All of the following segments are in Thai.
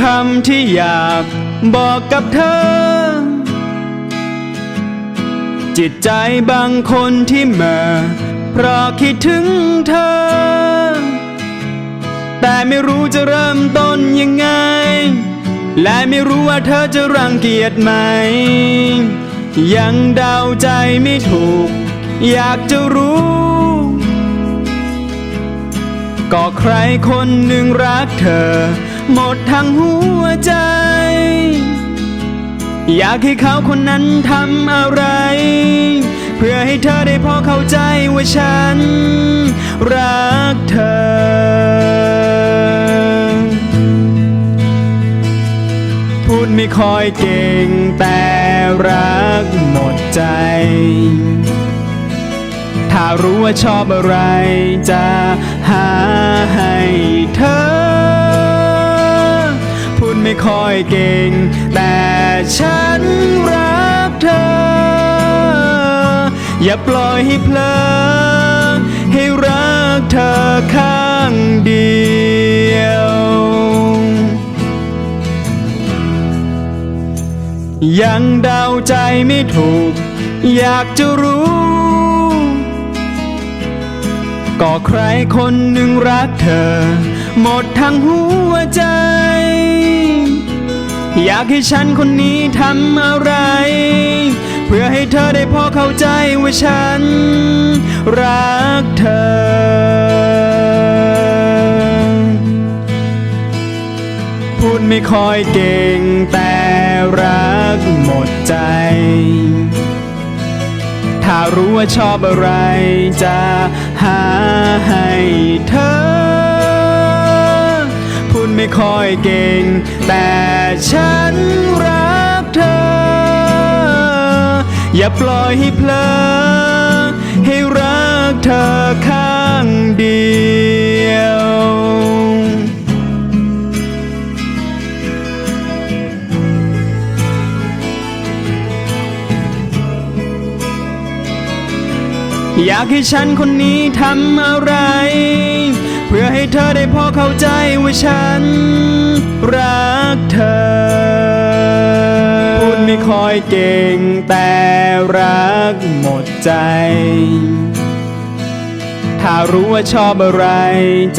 คำที่อยากบอกกับเธอจิตใจบางคนที่เหม่อเพราะคิดถึงเธอแต่ไม่รู้จะเริ่มต้นยังไงและไม่รู้ว่าเธอจะรังเกียจไหมยังเดาใจไม่ถูกอยากจะรู้ก็ใครคนหนึ่งรักเธอหมดทั้งหัวใจอยากให้เขาคนนั้นทำอะไรเพื่อให้เธอได้พอเข้าใจว่าฉันรักเธอพูดไม่ค่อยเก่งแต่รักหมดใจถ้ารู้ว่าชอบอะไรจะหาให้เธอพูดไม่ค่อยเก่งแต่ฉันรักเธออย่าปล่อยให้เพลอให้รักเธอข้างเดียวยังเดาใจไม่ถูกอยากจะรู้ก็ใครคนหนึ่งรักเธอหมดทั้งหัวใจอยากให้ฉันคนนี้ทำอะไรเพื่อให้เธอได้พอเข้าใจว่าฉันรักเธอพูดไม่ค่อยเก่งแต่รักหมดใจถ้ารู้ว่าชอบอะไรจะหาให้เธอพูดไม่ค่อยเก่งแต่ฉันรักเธออย่าปล่อยให้เพลอให้รักเธอข้างเดียวอยากให้ฉันคนนี้ทำอะไรเพื่อให้เธอได้พอเข้าใจว่าฉันรักเธอพูดไม่ค่อยเก่งแต่รักหมดใจถ้ารู้ว่าชอบอะไร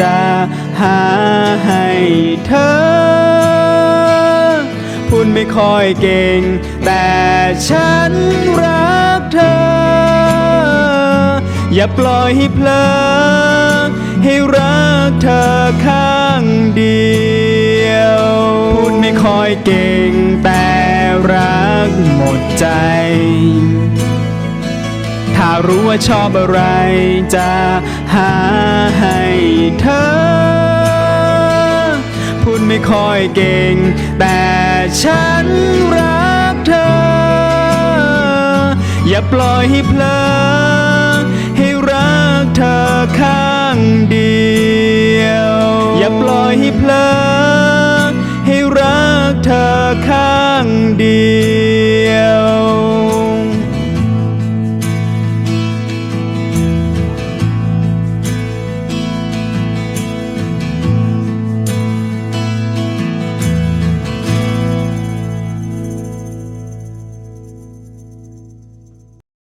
จะหาให้เธอพูดไม่ค่อยเก่งแต่ฉันรักเธออย่าปล่อยให้เพลอให้รักเธอข้างเดียวพูดไม่ค่อยเก่งแต่รักหมดใจถ้ารู้ว่าชอบอะไรจะหาให้เธอพูดไม่ค่อยเก่งแต่ฉันรักเธออย่าปล่อยให้เพลอให้รักเธอข้างเดียวอย่าปล่อยให้เพลอให้รักเธอข้างเดียว